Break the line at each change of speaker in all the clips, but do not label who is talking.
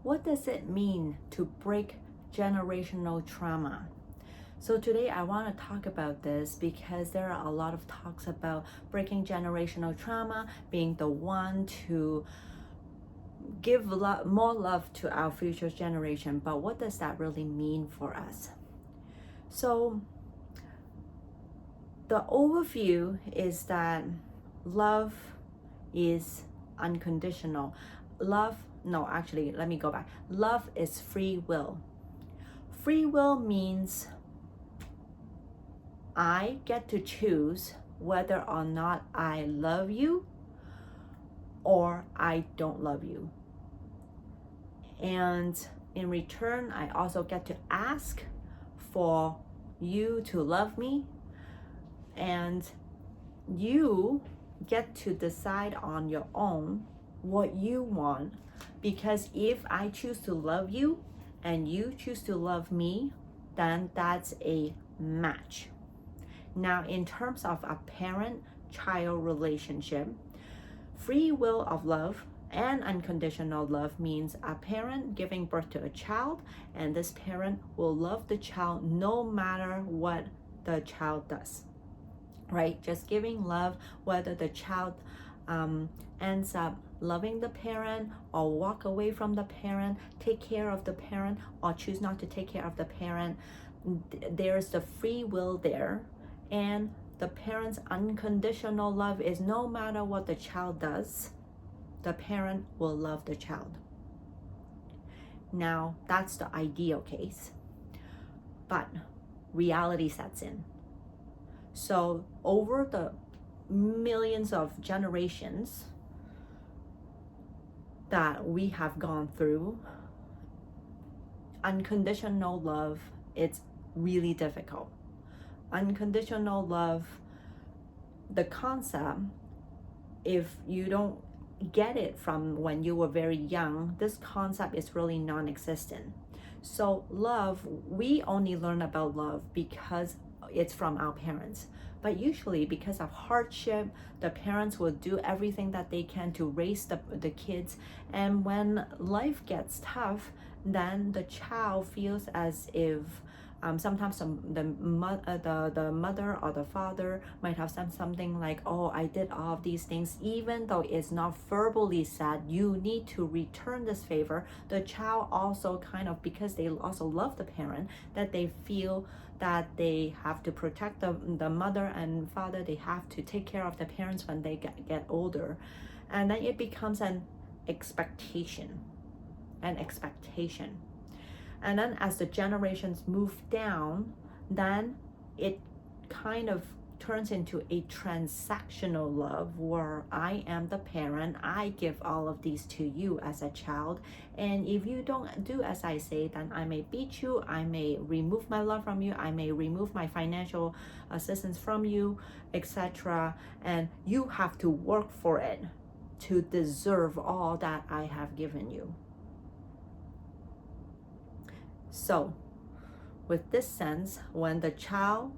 what does it mean to break generational trauma? So today I want to talk about this because there are a lot of talks about breaking generational trauma, being the one to give more love to our future generation. But what does that really mean for us? So the overview is that love is unconditional. Let me go back. Love is free will. Free will means I get to choose whether or not I love you or I don't love you. And in return, I also get to ask for you to love me, and you get to decide on your own what you want, because if I choose to love you and you choose to love me, then that's a match. Now, in terms of a parent-child relationship, free will of love and unconditional love means a parent giving birth to a child, and this parent will love the child no matter what the child does, right? Just giving love, whether the child ends up loving the parent or walk away from the parent, take care of the parent, or choose not to take care of the parent. There's the free will there, and the parent's unconditional love is no matter what the child does, the parent will love the child. Now, that's the ideal case, but reality sets in. So over the millions of generations that we have gone through, unconditional love, it's really difficult. Unconditional love, the concept, if you don't get it from when you were very young, this concept is really non-existent. So love, we only learn about love because it's from our parents. But usually because of hardship, the parents will do everything that they can to raise the kids. And when life gets tough, then the child feels as if sometimes the mother or the father might have said something like, oh, I did all of these things, even though it's not verbally said, you need to return this favor. The child also kind of, because they also love the parent, that they feel that they have to protect the mother and father, they have to take care of the parents when they get older. And then it becomes an expectation. And then as the generations move down, then it kind of turns into a transactional love where I am the parent, I give all of these to you as a child, and if you don't do as I say, then I may beat you, I may remove my love from you, I may remove my financial assistance from you, etc. And you have to work for it to deserve all that I have given you. So with this sense, when the child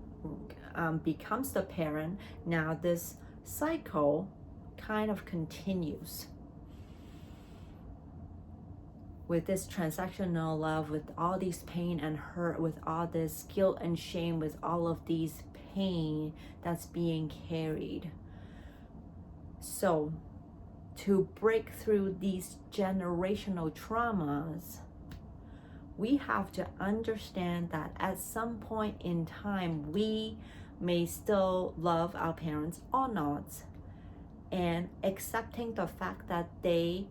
becomes the parent, now this cycle kind of continues with this transactional love, with all these pain and hurt, with all this guilt and shame, with all of these pain that's being carried. So to break through these generational traumas, we have to understand that at some point in time, we may still love our parents or not, and accepting the fact that they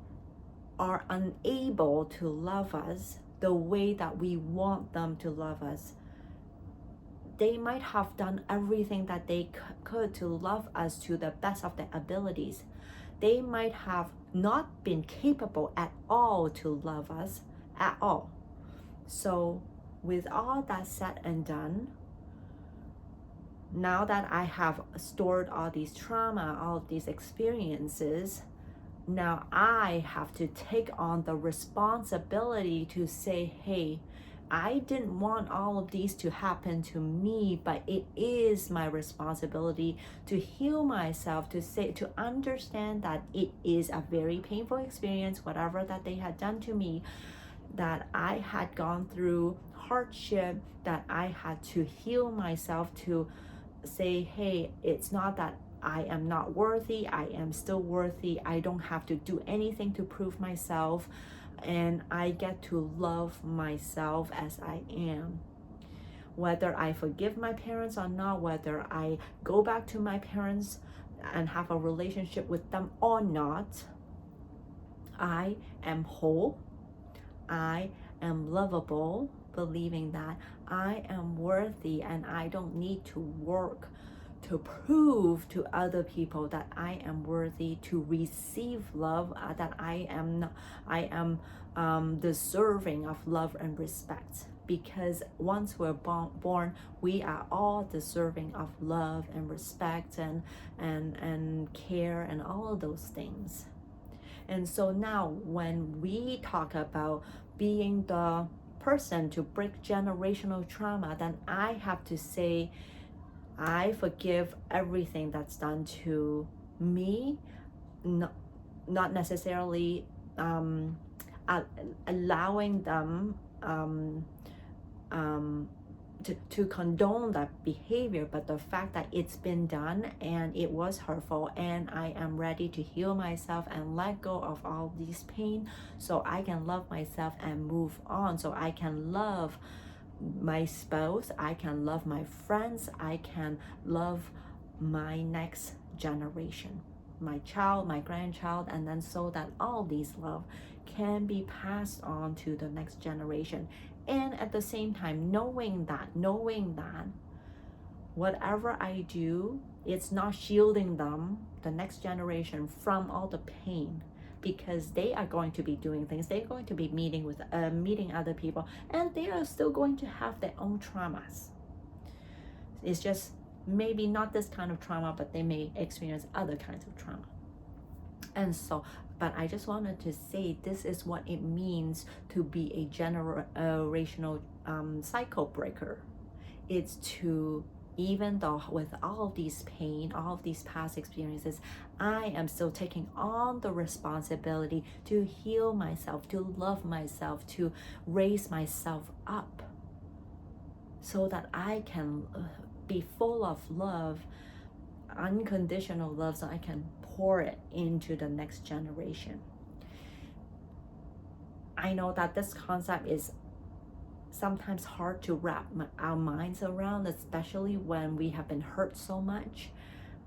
are unable to love us the way that we want them to love us. They might have done everything that they could to love us to the best of their abilities. They might have not been capable at all to love us at all. So with all that said and done, now that I have stored all these trauma, all of these experiences, now I have to take on the responsibility to say, hey, I didn't want all of these to happen to me, but it is my responsibility to heal myself, to understand that it is a very painful experience, whatever that they had done to me. that I had gone through hardship, that I had to heal myself to say, hey, it's not that I am not worthy, I am still worthy. I don't have to do anything to prove myself, and I get to love myself as I am. Whether I forgive my parents or not, whether I go back to my parents and have a relationship with them or not, I am whole. I am lovable, believing that I am worthy and I don't need to work to prove to other people that I am worthy to receive love, that I am deserving of love and respect. Because once we're born, we are all deserving of love and respect and care and all of those things. And so now when we talk about being the person to break generational trauma, then I have to say, I forgive everything that's done to me, not necessarily allowing them to condone that behavior, but the fact that it's been done and it was hurtful, and I am ready to heal myself and let go of all these pain so I can love myself and move on, so I can love my spouse, I can love my friends, I can love my next generation, my child, my grandchild, and then so that all these love can be passed on to the next generation. And at the same time, knowing that whatever I do, it's not shielding them, the next generation, from all the pain, because they are going to be doing things, they're going to be meeting other people, and they are still going to have their own traumas. It's just maybe not this kind of trauma, but they may experience other kinds of trauma. And so, but I just wanted to say, this is what it means to be a generational cycle breaker. It's to, even though with all of these pain, all of these past experiences, I am still taking on the responsibility to heal myself, to love myself, to raise myself up, so that I can be full of love, unconditional love, so I can pour it into the next generation. I know that this concept is sometimes hard to wrap our minds around, especially when we have been hurt so much.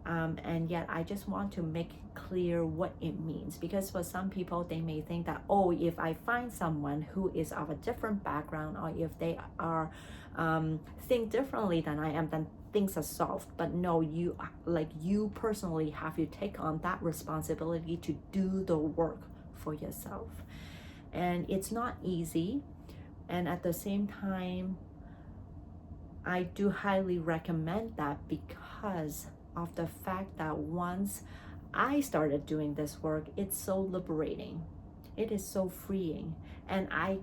And yet I just want to make clear what it means, because for some people, they may think that, oh, if I find someone who is of a different background, or if they are think differently than I am, then things are solved. But no, you personally have to take on that responsibility to do the work for yourself. And it's not easy. And at the same time, I do highly recommend that, because of the fact that once I started doing this work, it's so liberating. It is so freeing. And I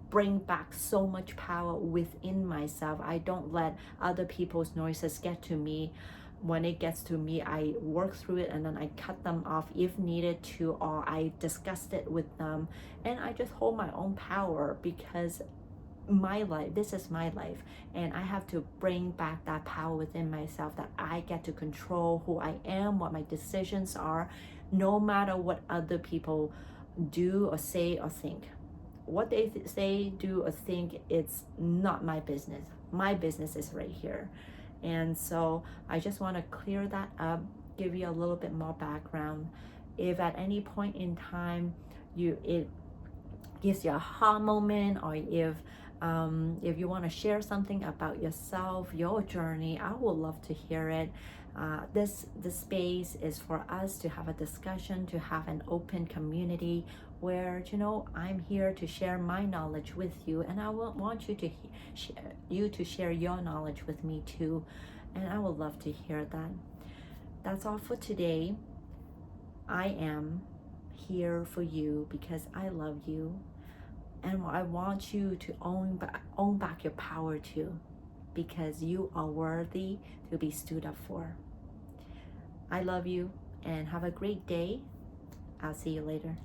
bring back so much power within myself. I don't let other people's noises get to me. When it gets to me, I work through it, and then I cut them off if needed to, or I discuss it with them. And I just hold my own power, because my life, this is my life, and I have to bring back that power within myself, that I get to control who I am, what my decisions are, no matter what other people do or say or think. What they say, do, or think, it's not my business. My business is right here. And so I just want to clear that up, give you a little bit more background. If at any point in time it gives you a aha moment, or if you want to share something about yourself, your journey, I would love to hear it. This space is for us to have a discussion, to have an open community where, I'm here to share my knowledge with you, and I want you to share your knowledge with me too, and I would love to hear that. That's all for today. I am here for you because I love you, and I want you to own back your power too, because you are worthy to be stood up for. I love you, and have a great day. I'll see you later.